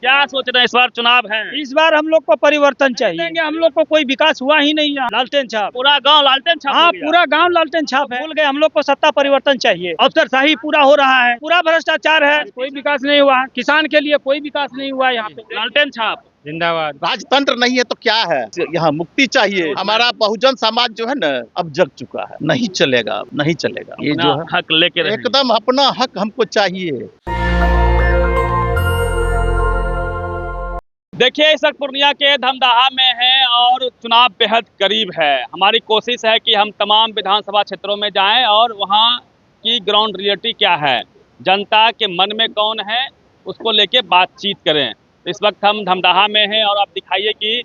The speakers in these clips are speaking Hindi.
क्या सोच रहे हैं इस बार चुनाव है? इस बार हम लोग को परिवर्तन चाहिए। हम लोग को कोई विकास हुआ ही नहीं है। लालटेन छाप, पूरा गांव लालटेन छाप हाँ हो गया। पूरा गांव लालटेन छाप है। भूल गए, हम लोग को सत्ता परिवर्तन चाहिए। अफसरशाही पूरा हो रहा है, पूरा भ्रष्टाचार है, कोई विकास नहीं हुआ। किसान के लिए कोई विकास नहीं हुआ यहाँ पे। लालटेन छाप जिंदाबाद। राजतंत्र नहीं है तो क्या है, यहाँ मुक्ति चाहिए। हमारा बहुजन समाज जो है ना अब जग चुका है, नहीं चलेगा, नहीं चलेगा। ये अपना जो है हक लेके रहें। एकदम अपना हक हमको चाहिए। देखिए इस वक्त पूर्णिया के धमदाहा में है और चुनाव बेहद करीब है। हमारी कोशिश है कि हम तमाम विधानसभा क्षेत्रों में जाएं और वहां की ग्राउंड रियलिटी क्या है, जनता के मन में कौन है, उसको लेके बातचीत करें। इस वक्त हम धमदाहा में हैं और आप दिखाइए कि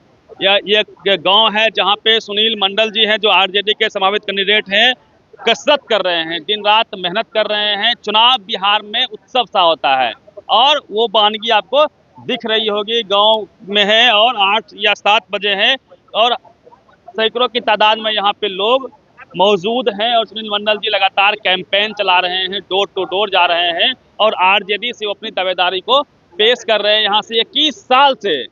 ये गांव है जहां पे सुनील मंडल जी हैं जो आरजेडी के संभावित कैंडिडेट हैं, कसरत कर रहे हैं, दिन रात मेहनत कर रहे हैं। चुनाव बिहार में उत्सव सा होता है और वो वानगी आपको दिख रही होगी। गांव में है और 8 या 7 बजे हैं और सैकड़ों की तादाद में यहाँ पे लोग मौजूद हैं और सुनील मंडल जी लगातार कैंपेन चला रहे हैं, डोर टू डोर जा रहे हैं और आरजेडी से वो अपनी दावेदारी को पेश कर रहे हैं। यहाँ से 21 साल से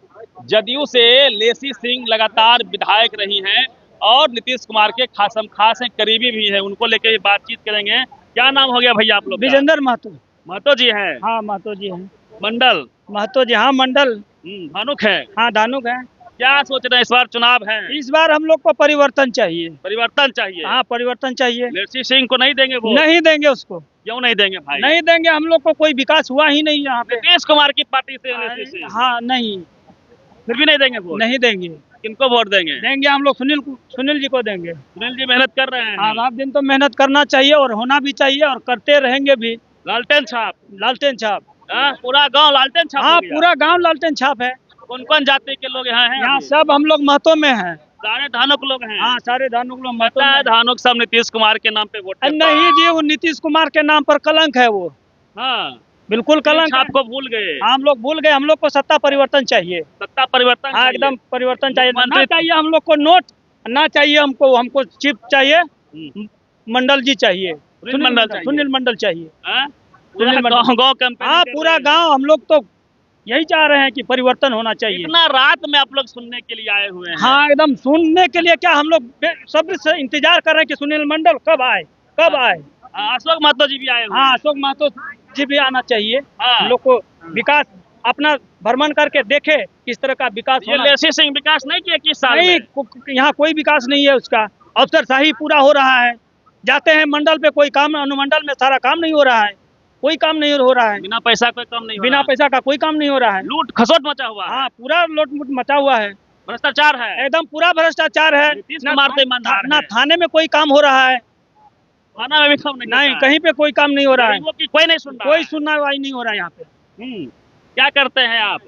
जदयू से लेसी सिंह लगातार विधायक रही हैं और नीतीश कुमार के खासम खास हैं, करीबी भी हैं। उनको लेके बातचीत करेंगे। क्या नाम हो गया भैया आप लोग? विजेंद्र महतो। महतो जी हैं? हाँ महतो जी हैं। मंडल महतो जी, हाँ मंडल। धानुक है? हाँ धानुक है। क्या सोच रहे हैं इस बार चुनाव है? इस बार हम लोग को परिवर्तन चाहिए। परिवर्तन चाहिए? हाँ परिवर्तन चाहिए। लेसी सिंह को नहीं देंगे वो? नहीं देंगे उसको। क्यों नहीं देंगे भाई? नहीं देंगे, हम लोग को कोई विकास हुआ ही नहीं यहाँ पे। नीतीश कुमार की पार्टी से लेसी सिंह? हाँ नहीं, फिर भी नहीं देंगे वोट? नहीं देंगे। किनको वोट देंगे? देंगे हम लोग सुनील जी को देंगे। सुनील जी मेहनत कर रहे हैं। हाँ रात दिन तो मेहनत करना चाहिए और होना भी चाहिए और करते रहेंगे भी। लालटेन छाप? लालटेन छाप, पूरा गांव लालटेन छाप हाँ हो गया? पूरा गांव लालटेन छाप है। कौन कौन जाति के लोग यहाँ हैं? यहाँ अभी? सब हम लोग महतो में हैं। सारे धानुक लोग हैं? हाँ सारे धानुक लोग महतो पता में है हैं। धानुक सब नीतीश कुमार के नाम पे वोट करता है। नहीं जी, वो नीतीश कुमार के नाम पर कलंक है वो। हाँ बिल्कुल कलंक है। आपको भूल गए? हम लोग भूल गए। हम लोग को सत्ता परिवर्तन चाहिए। सत्ता परिवर्तन हाँ चाहिए? एकदम परिवर्तन चाहिए। ना मुख्यमंत्री चाहिए हम लोग को नोट, ना चाहिए हमको चिप चाहिए। मंडल जी चाहिए, सुनील मंडल चाहिए? सुनील मंडल चाहिए। हाँ? सुनील पूरा मंडल। गाँव कैंपेन हाँ कर पूरा रहे हैं। गांव हम लोग तो यही चाह रहे हैं कि परिवर्तन होना चाहिए। इतना रात में आप लोग सुनने के लिए आए हुए हैं? हाँ एकदम सुनने के लिए क्या, हम लोग सब्र से इंतजार कर रहे हैं कि सुनील मंडल कब आए, कब आए। अशोक महतो जी भी आए हुए हाँ हैं? अशोक महतो जी भी आना चाहिए। हाँ। हम लोग को विकास अपना भ्रमण करके देखे किस तरह का विकास ये होना। लेसी सिंह विकास नहीं किया 21 साल नहीं, में? यहाँ कोई विकास नहीं है उसका। अफसरशाही पूरा हो रहा है, जाते हैं मंडल पे कोई काम, अनुमंडल में सारा काम नहीं हो रहा है, कोई काम नहीं हो रहा है। बिना पैसा कोई काम नहीं हो बिना रहा। पैसा का कोई काम नहीं हो रहा है। लूट खसोट मचा हुआ है। हाँ पूरा लूट मचा हुआ है, भ्रष्टाचार है एकदम पूरा भ्रष्टाचार है। नीतीश कुमार तो ईमानदार ना है। थाने में कोई काम हो रहा है, थाना में भी काम नहीं नहीं होता है। कहीं पे कोई काम नहीं हो रहा है। गरीबों की कोई नहीं सुन रहा कोई है। सुनवाई नहीं हो रहा है यहाँ पे। क्या करते हैं आप?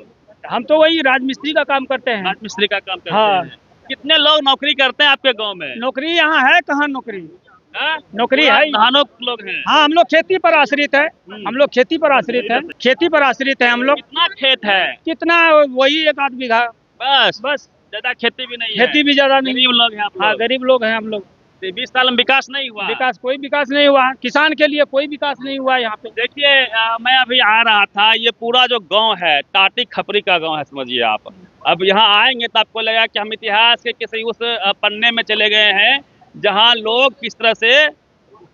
हम तो वही राजमिस्त्री का काम करते हैं। राजमिस्त्री का काम करते हाँ। हैं। कितने लोग नौकरी करते हैं आपके गांव में? नौकरी यहाँ है कहाँ नौकरी? हाँ? नौकरी पूरा है। धानुक लोग हैं? हाँ हम लोग खेती पर आश्रित है। हम लोग खेती पर आश्रित है, खेती पर आश्रित है हम लोग। कितना खेत है? कितना, वही 1 आध बीघा बस ज्यादा खेती भी नहीं है? खेती भी ज्यादा नहीं। गरीब लोग हैं आप हाँ लोग? गरीब लोग हैं हम लोग। 20 साल में विकास नहीं हुआ? विकास, कोई विकास नहीं हुआ। किसान के लिए कोई विकास नहीं हुआ यहाँ पे। देखिए मैं अभी आ रहा था, ये पूरा जो गांव है टाटी खपरी का गांव है समझिए आप। अब यहाँ आएंगे तो आपको लगेगा कि हम इतिहास के किसी उस पन्ने में चले गए हैं जहाँ लोग किस तरह से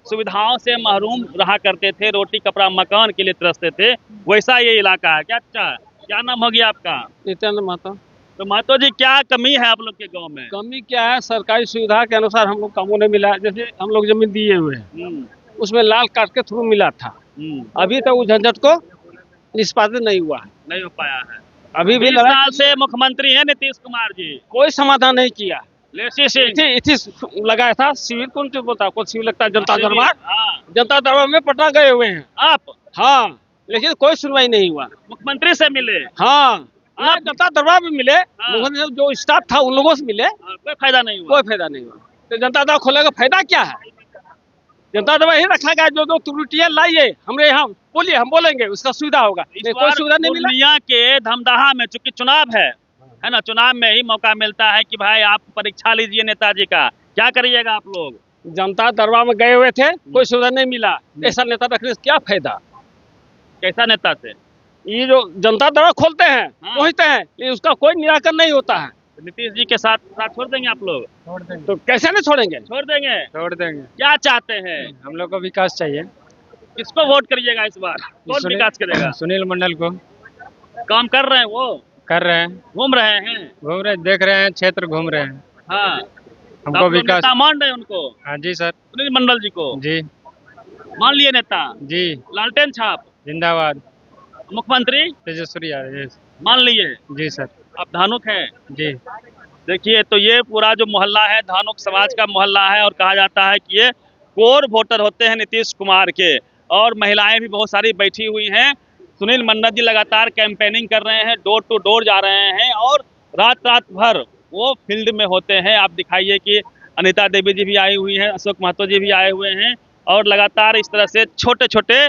सुविधाओं से महरूम रहा करते थे, रोटी कपड़ा मकान के लिए तरसते थे, वैसा ये इलाका है। क्या अच्छा, क्या नाम हो गया आपका? नित्यानंद महतो। तो महतो जी क्या कमी है आप लोग के गाँव में? कमी क्या है, सरकारी सुविधा के अनुसार हम लोग कामों नहीं मिला। जैसे हम लोग जमीन दिए हुए हैं उसमें लाल कार्ड के थ्रू मिला था, अभी तक उस झंझट को निष्पादित नहीं हुआ है, नहीं हो पाया है। अभी भी 20 साल से मुख्यमंत्री है नीतीश कुमार जी, कोई समाधान नहीं किया। लेसी सिंह इथी लगाया था शिविर, कौन से बोलता है, कौन शिविर लगता है, जनता शिविर, दरबार। हाँ। जनता दरबार में पटना गए हुए हैं आप हाँ, लेकिन कोई सुनवाई नहीं हुआ। मुख्यमंत्री से मिले? हाँ ना, जनता दरबार में मिले, हाँ। जो स्टाफ था उन लोगों से मिले, कोई फायदा नहीं हुआ? कोई फायदा नहीं हुआ। तो जनता दरबार खोलने का फायदा क्या है? जनता दरबार यही रखा गया, जो त्रुटियां लाइए हमरे यहाँ बोलिए, हम बोलेंगे, उसका सुविधा होगा। इस कोई सुविधा नहीं मिला। पूर्णिया के धमदाहा में चूंकि चुनाव है ना, चुनाव में ही मौका मिलता है कि भाई आप परीक्षा लीजिए नेताजी का, क्या करिएगा आप लोग? जनता दरबार में गए हुए थे, कोई सुविधा नहीं मिला। ऐसा नेता रखने से क्या फायदा? कैसा नेता से? ये जो जनता दरवाजा खोलते हैं हाँ। पहुँचते हैं, लेकिन उसका कोई निराकरण नहीं होता है। नीतीश जी के साथ साथ छोड़ देंगे आप लोग? छोड़ देंगे। तो कैसे नहीं छोड़ेंगे? छोड़ देंगे। छोड़ देंगे। क्या चाहते हैं? हम लोग को विकास चाहिए। किसको वोट करिएगा इस बार? कौन सुनील- विकास करेगा? सुनील मंडल को। काम कर रहे हैं वो? कर रहे हैं, घूम रहे हैं? घूम रहे, देख रहे हैं, क्षेत्र घूम रहे हैं। हाँ। हमको आप लोग विकास। नेता मान रहे हैं उनको? हाँ जी सर। सुनील मंडल जी को जी मान लिए नेता? जी। लालटेन छाप? जिंदाबाद। मुख्यमंत्री तेजस्वी यादव। मान लिए? जी सर। आप धानुक हैं? जी। देखिए, तो ये पूरा जो मोहल्ला है धानुक समाज का मोहल्ला है और कहा जाता है कि ये कोर वोटर होते हैं नीतीश कुमार के, और महिलाएं भी बहुत सारी बैठी हुई हैं। सुनील मंडल जी लगातार कैंपेनिंग कर रहे हैं, डोर टू डोर जा रहे हैं और रात रात भर वो फील्ड में होते हैं। आप दिखाइए कि अनिता देवी जी भी आई हुई हैं, अशोक महतो जी भी आए हुए हैं, और लगातार इस तरह से छोटे छोटे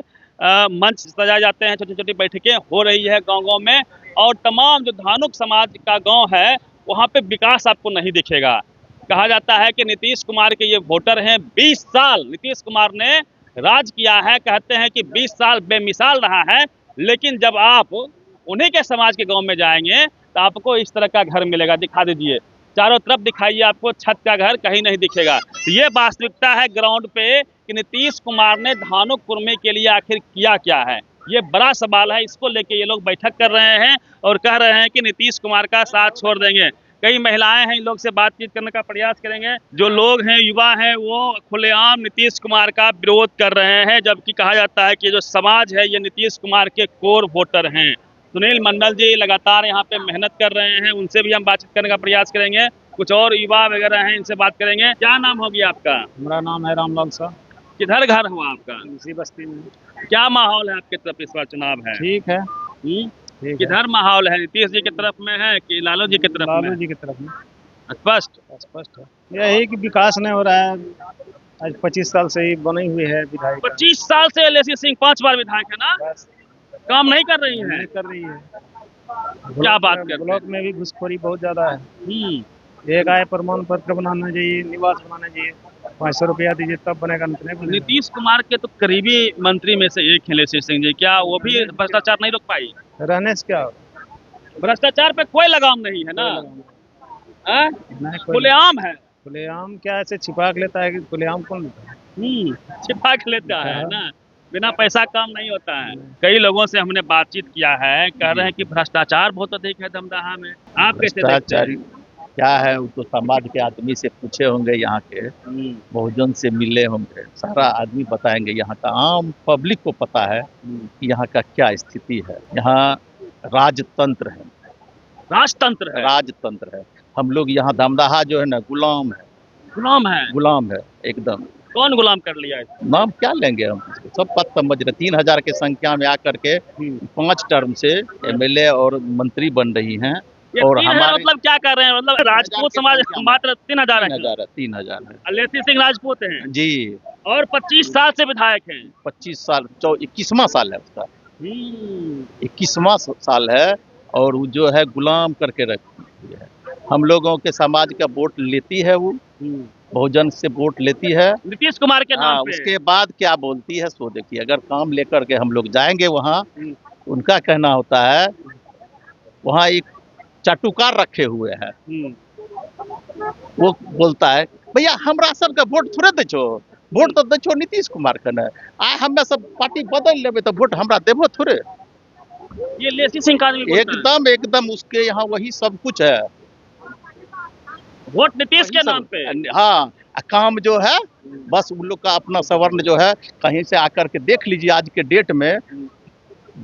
मंच सजाए जाते हैं, छोटी छोटी बैठकें हो रही है गाँव में। और तमाम जो धानुक समाज का गाँव है वहाँ पे विकास आपको नहीं दिखेगा। कहा जाता है कि नीतीश कुमार के ये वोटर हैं। 20 साल नीतीश कुमार ने राज किया है, कहते हैं कि 20 साल बेमिसाल रहा है, लेकिन जब आप उन्हीं के समाज के गांव में जाएंगे तो आपको इस तरह का घर मिलेगा। दिखा दीजिए, चारों तरफ दिखाइए, आपको छत का घर कहीं नहीं दिखेगा। तो ये वास्तविकता है ग्राउंड पे कि नीतीश कुमार ने धानुक कुर्मी के लिए आखिर किया क्या है, ये बड़ा सवाल है। इसको लेके ये लोग बैठक कर रहे हैं और कह रहे हैं कि नीतीश कुमार का साथ छोड़ देंगे। कई महिलाएं हैं, इन लोग से बातचीत करने का प्रयास करेंगे। जो लोग हैं, युवा हैं, वो खुलेआम नीतीश कुमार का विरोध कर रहे हैं, जबकि कहा जाता है कि जो समाज है ये नीतीश कुमार के कोर वोटर हैं। सुनील मंडल जी लगातार यहाँ पे मेहनत कर रहे हैं, उनसे भी हम बातचीत करने का प्रयास करेंगे। कुछ और युवा वगैरह हैं, इनसे बात करेंगे। क्या नाम होगी आपका? हमारा नाम है रामलाल शाह, किधर घर हुआ आपका? इसी बस्ती में। क्या माहौल है आपकी तरफ इस बार चुनाव है? ठीक है। किधर माहौल है? नीतीश जी की तरफ में है कि लालू जी की तरफ में? लालू जी की तरफ में स्पष्ट। स्पष्ट है। यही कि विकास नहीं हो रहा है। आज 25 साल से ही बनी हुई है विधायक। 25 साल से लेसी सिंह 5 बार विधायक है ना, बस काम नहीं कर रही है। नहीं कर रही है। क्या बात करते हैं? ब्लॉक में भी घुसखोरी बहुत ज्यादा है। एक आय प्रमाण पत्र बनाना चाहिए, निवास बनाना चाहिए, 500 रुपया दीजिए तब बनेगा, नहीं बनेगा। नीतीश कुमार के तो करीबी मंत्री में से एक है लेसी सिंह जी, क्या वो भी भ्रष्टाचार नहीं रोक पाई? रहने से क्या होगा? भ्रष्टाचार पे कोई लगाम नहीं है ना? हाँ? नहीं, कोई खुलेआम है। खुलेआम क्या ऐसे छिपा के लेता है कि खुलेआम कौन लेता है? छिपा के लेता है ना, बिना पैसा काम नहीं होता है। कई लोगों से हमने बातचीत किया है, कह रहे हैं कि भ्रष्टाचार बहुत अधिक है दमदाहा में। आप कैसे देखते भ्रष्टाचारी हैं? क्या है, वो तो समाज के आदमी से पूछे होंगे, यहाँ के बहुजन से मिले होंगे, सारा आदमी बताएंगे। यहाँ का आम पब्लिक को पता है कि यहाँ का क्या स्थिति है। यहाँ राजतंत्र है, राजतंत्र है। राजतंत्र है। हम लोग यहाँ दमदाहा जो है ना, गुलाम है, गुलाम है। गुलाम है एकदम। कौन गुलाम कर लिया है? नाम क्या लेंगे हम इसको? सब बात समझ रहे। 3000 की संख्या में आकर के 5 टर्म से एमएलए और मंत्री बन रही हैं। ये और 3000 हमारे मतलब क्या कर रहे हैं? मतलब राजपूत समाज मात्र 3000 है। 3000 है लेसी सिंह राजपूत हैं जी। और 25 साल से विधायक हैं। 25 साल 21वां साल है उसका, 21वां साल है। और वो जो है गुलाम करके रखी है। हम लोगों के समाज का वोट लेती है, वो बहुजन से वोट लेती है नीतीश कुमार के नाम पे। उसके बाद क्या बोलती है सो देखिए। अगर काम लेकर के हम लोग जाएंगे वहाँ, उनका कहना होता है वहाँ एक चाटुकार रखे हुए हैं, वो बोलता है भैया हमरा सब का वोट थोड़े दे छो, वोट तो दे छो नीतीश कुमार के ना, आए हमें सब पार्टी बदल लेबे तो वोट हमरा देबो थोड़े। ये लेसी सिंह का आदमी बोलता है। एकदम एकदम उसके यहाँ वही सब कुछ है, वोट नीतीश के नाम पे। हाँ, काम जो है बस उन लोग का अपना सवर्ण जो है, कहीं से आकर के देख लीजिए। आज के डेट में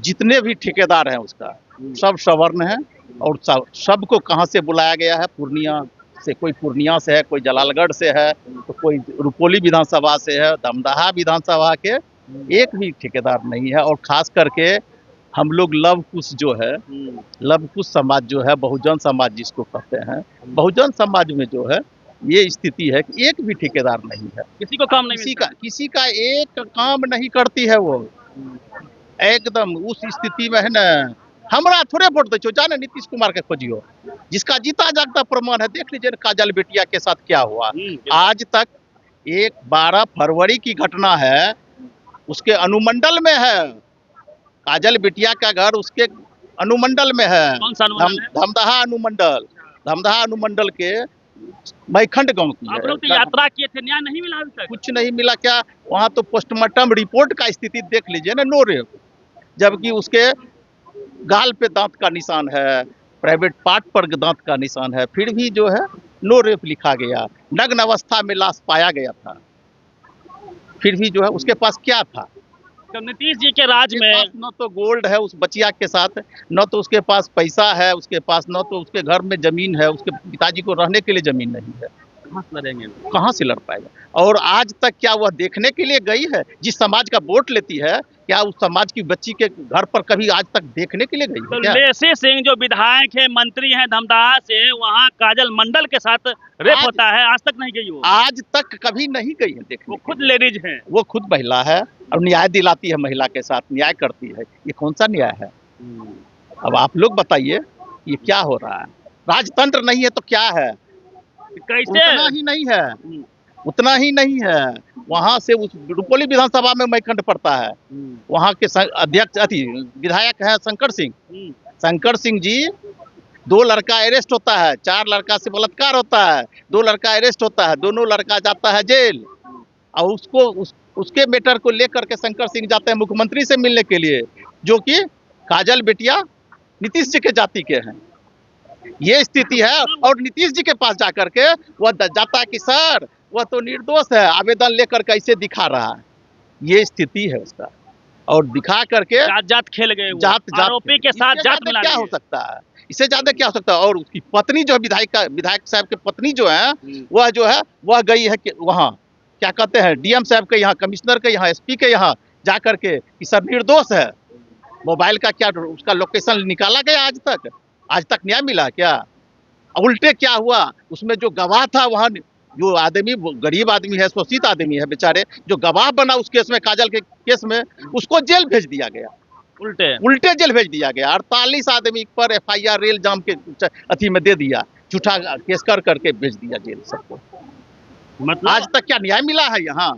जितने भी ठेकेदार हैं उसका सब सवर्ण है। और सबको कहाँ से बुलाया गया है? पूर्णिया से, कोई पूर्णिया से है, कोई जलालगढ़ से है, तो कोई रुपौली विधानसभा से है, दमदाहा विधानसभा के एक भी ठेकेदार नहीं है। और खास करके हम लोग लव कुश जो है, लव कुश समाज जो है, बहुजन समाज जिसको कहते हैं, बहुजन समाज में जो है ये स्थिति है कि एक भी ठेकेदार नहीं है। किसी को काम नहीं किसी का एक काम नहीं करती है वो। एकदम उस स्थिति में है ना। हमरा थोड़े वोट दे, जाने नीतीश कुमार के खोजियो, जिसका जीता जागता प्रमाण है। देख लीजिए काजल बेटिया के साथ क्या हुआ। आज तक एक 12 फरवरी की घटना है, उसके अनुमंडल में है, काजल बिटिया का घर उसके अनुमंडल में है। कौन सा अनुमंडल है? धमदाहा अनुमंडल, धमदाहा अनुमंडल के मैखंड गांव की आप है। लोग तो यात्रा किए थे, न्याय नहीं मिला अभी तक? कुछ नहीं मिला क्या? वहाँ तो पोस्टमार्टम रिपोर्ट का स्थिति देख लीजिए ना, नो रेप, जबकि उसके गाल पे दांत का निशान है, प्राइवेट पार्ट पर दांत का निशान है, फिर भी जो है नो रेप लिखा गया। नग्न अवस्था में लाश पाया गया था, फिर भी जो है उसके पास क्या था? तो नीतीश जी के राज उसके में पास न तो गोल्ड है उस बचिया के साथ, न तो उसके पास पैसा है उसके पास, न तो उसके घर में जमीन है, उसके पिताजी को रहने के लिए जमीन नहीं है। कहाँ से लड़ेंगे? कहाँ से लड़ पाएगा? और आज तक क्या वह देखने के लिए गई है? जिस समाज का वोट लेती है, क्या उस समाज की बच्ची के घर पर कभी आज तक देखने के लिए गई तो है क्या? लेसी सिंह जो विधायक है, मंत्री हैं धमदाहा से, वहाँ काजल मंडल के साथ रेप होता है, आज तक नहीं गई वो? आज तक कभी नहीं गई है देखने वो के खुद लिए। लेडीज हैं। वो खुद महिला है और न्याय दिलाती है, महिला के साथ न्याय करती है। ये कौन सा न्याय है? अब आप लोग बताइए, ये क्या हो रहा है? राजतंत्र नहीं है तो क्या है? कैसे? उतना ही नहीं है, उतना ही नहीं है। वहां से उस रुपौली विधानसभा में मैखंड पड़ता है, वहां के अध्यक्ष विधायक हैं शंकर सिंह। शंकर सिंह जी, 2 लड़का अरेस्ट होता है, 4 लड़का से बलात्कार होता है, 2 लड़का अरेस्ट होता है, दोनों लड़का जाता है जेल। और उसके मैटर को लेकर के शंकर सिंह जाते हैं मुख्यमंत्री से मिलने के लिए, जो कि काजल बेटिया नीतीश जी के जाति के हैं। ये स्थिति है। और नीतीश जी के पास जाकर के वह जाता है कि सर वह तो निर्दोष है, आवेदन लेकर कैसे दिखा रहा है। ये स्थिति है उसका, और दिखा करके जात खेल गए वो। जात आरोपी के साथ जात मिला क्या दिए। हो सकता है? इससे ज्यादा क्या हो सकता है? और उसकी पत्नी जो है, विधायक साहब की पत्नी जो है, वह जो है वह गई है कि वहाँ क्या कहते हैं डीएम साहब के यहाँ, कमिश्नर के यहाँ, एसपी के यहाँ जाकर के कि सर निर्दोष है। मोबाइल का क्या उसका लोकेशन निकाला गया? आज तक न्याय मिला क्या? उल्टे क्या हुआ, उसमें जो गवाह था, वहाँ जो आदमी गरीब आदमी है, शोषित आदमी है बेचारे, जो गवाह बना उस केस में, काजल के केस में, उसको जेल भेज दिया गया। उल्टे जेल भेज दिया गया। 48 आदमी पर FIR रेल जाम के अथी में दे दिया, झूठा केस कर करके भेज दिया जेल सबको। मतलब आज तक क्या न्याय मिला है यहाँ?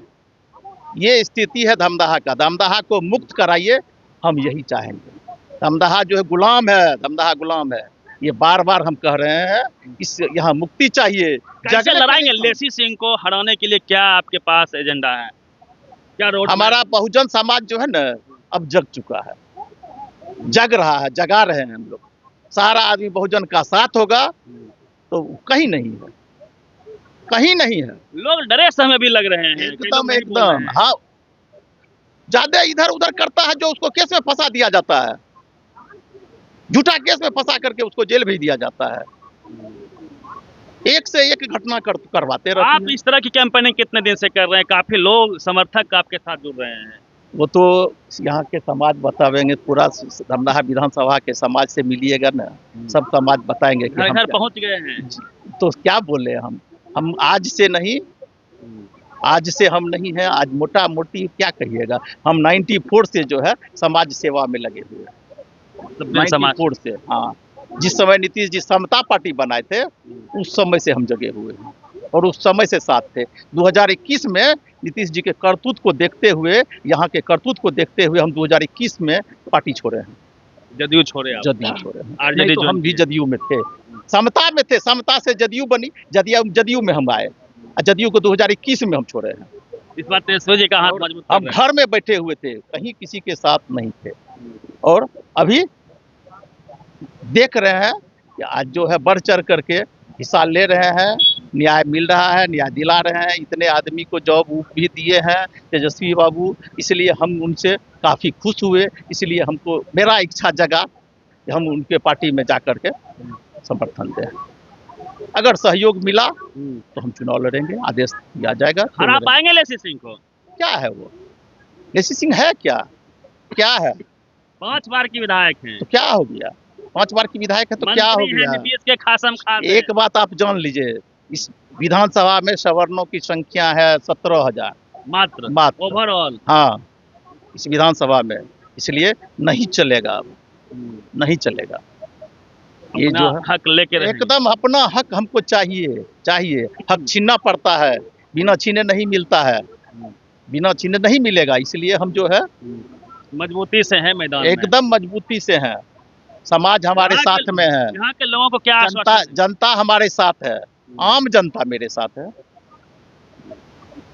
ये स्थिति है धमदाहा का। धमदाहा को मुक्त कराइए, हम यही चाहेंगे। धमदाहा जो है गुलाम है, धमदाहा गुलाम है। ये बार बार हम कह रहे हैं, इस यहाँ मुक्ति चाहिए। कैसे लड़ाएंगे लेसी सिंह को हराने के लिए? क्या आपके पास एजेंडा है? क्या रोड? हमारा बहुजन समाज जो है ना, अब जग चुका है, जग रहा है, जगा रहे हैं हम लोग। सारा आदमी बहुजन का साथ होगा तो कहीं नहीं है, कहीं नहीं है। लोग डरे समय भी लग रहे हैं, एकदम हाँ, ज्यादा इधर उधर करता है, जो उसको केस में फंसा दिया जाता है, झूठा केस में फंसा करके उसको जेल भेज दिया जाता है। एक से एक घटना करवाते रहते हैं। आप इस तरह की कैंपेनिंग कितने दिन से कर रहे हैं? काफी लोग समर्थक आपके साथ जुड़ रहे हैं। वो तो यहाँ के समाज बतावेंगे, पूरा धमदाहा विधानसभा के समाज से मिलिएगा ना, सब समाज बताएंगे कि घर घर पहुंच गए हैं। तो क्या बोले हम आज से नहीं, आज से हम नहीं है, आज मोटा मोटी क्या कहिएगा, हम 94 से जो है समाज सेवा में लगे हुए हैं। 94 से, हाँ, जिस समय नीतीश जी समता पार्टी बनाए थे, उस समय से हम जगे हुए हैं और उस समय से साथ थे। 2021 में नीतीश जी के करतूत को देखते हुए, यहाँ के करतूत को देखते हुए हम 2021 में पार्टी छोड़े हैं, जदयू छोड़े हैं। नहीं तो हम भी जदयू में थे, समता में थे, समता से जदयू बनी, जदयू में हम आए, जदयू को 2021 में हम छोड़े हैं। इस बात तेजस्वी जी का हाथ मजबूत। हम घर में बैठे हुए थे, कहीं किसी के साथ नहीं थे, और अभी देख रहे हैं कि आज जो है बढ़ चढ़ करके हिस्सा ले रहे हैं, न्याय मिल रहा है, न्याय दिला रहे हैं। इतने आदमी को जॉब भी दिए हैं तेजस्वी बाबू, इसलिए हम उनसे काफ़ी खुश हुए। इसलिए हमको मेरा इच्छा जगा कि हम उनके पार्टी में जा कर के समर्थन दें। अगर सहयोग मिला तो हम चुनाव लड़ेंगे, आदेश दिया जाएगा। हरा पाएंगे लेसी सिंह को? क्या है वो? लेसी सिंह है क्या है? 5 बार की विधायक हैं। तो क्या हो गया? 5 बार की विधायक है तो क्या हो गया? नीतीश के खासम खास। एक बात आप जान लीजिए, इस विधानसभा में सवर्णों की संख्या है 17,000 मात्र ओवरऑल। हाँ, इस विधानसभा में, इसलिए नहीं चलेगा, अब नहीं चलेगा। ये जो है हक लेके एकदम अपना हक हमको चाहिए। हक छीनना पड़ता है, बिना छीने नहीं मिलता है, बिना छीने नहीं मिलेगा। इसलिए हम जो है मजबूती से है मैदान में। एकदम मजबूती से है। समाज हमारे यहाँ साथ के- में है, यहाँ के लोगों को क्या जनता आश्वासन जनता हमारे साथ है, आम जनता मेरे साथ है।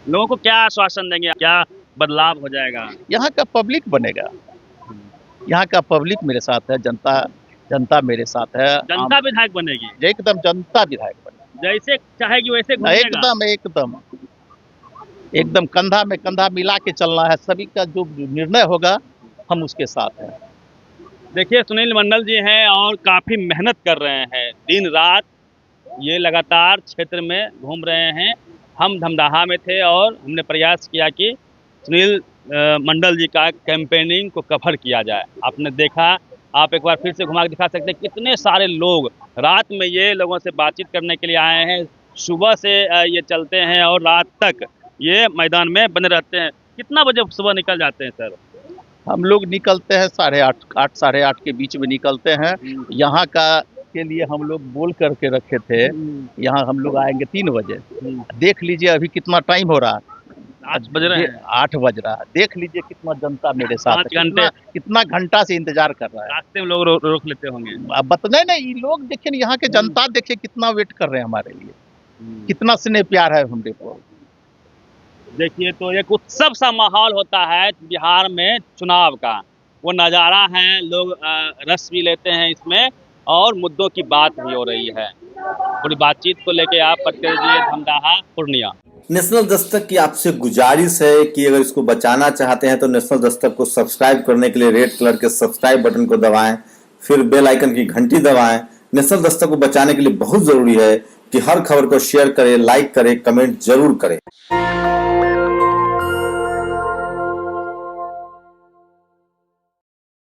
लोगों को क्या आश्वासन देंगे, क्या बदलाव हो जाएगा? यहाँ का पब्लिक बनेगा, यहाँ का पब्लिक मेरे साथ है, जनता मेरे साथ है। जनता विधायक बनेगी, एकदम जनता विधायक बनेगा, जैसे चाहेगी वैसे घूमेगा। एकदम एकदम एकदम कंधा में कंधा मिला के चलना है। सभी का जो निर्णय होगा हम उसके साथ हैं। देखिए सुनील मंडल जी हैं और काफ़ी मेहनत कर रहे हैं, दिन रात ये लगातार क्षेत्र में घूम रहे हैं। हम धमदाहा में थे और हमने प्रयास किया कि सुनील मंडल जी का कैंपेनिंग को कवर किया जाए। आपने देखा, आप एक बार फिर से घुमा के दिखा सकते हैं कितने सारे लोग रात में ये लोगों से बातचीत करने के लिए आए हैं। सुबह से ये चलते हैं और रात तक ये मैदान में बने रहते हैं। कितना बजे सुबह निकल जाते हैं सर? हम लोग निकलते हैं 8:30 साढ़े 8 के बीच में निकलते हैं। यहाँ का के लिए हम लोग बोल करके रखे थे, यहाँ हम लोग आएंगे 3 बजे। देख लीजिए अभी कितना टाइम हो रहा है, 8 बज रहे हैं। 8 बज रहा है। देख लीजिए कितना जनता मेरे साथ 5 है, घंटे। कितना घंटा से इंतजार कर रहा है। रास्ते में लोग रोक लेते होंगे। अब नहीं, ये लोग देखिए ना, यहाँ के जनता देखिए कितना वेट कर रहे हैं हमारे लिए, कितना स्नेह प्यार है हमरे को। देखिए तो एक उत्सव सा माहौल होता है बिहार में चुनाव का, वो नज़ारा है। लोग रस भी लेते हैं इसमें और मुद्दों की बात भी हो रही है। पूरी बातचीत को लेके आप पटकर जी, धमदाहा, पूर्णिया। नेशनल दस्तक की आपसे गुजारिश है कि अगर इसको बचाना चाहते हैं तो नेशनल दस्तक को सब्सक्राइब करने के लिए रेड कलर के सब्सक्राइब बटन को दबाएं, फिर बेल आइकन की घंटी दबाएं। नेशनल दस्तक को बचाने के लिए बहुत जरूरी है कि हर खबर को शेयर करें, लाइक करें, कमेंट जरूर करें।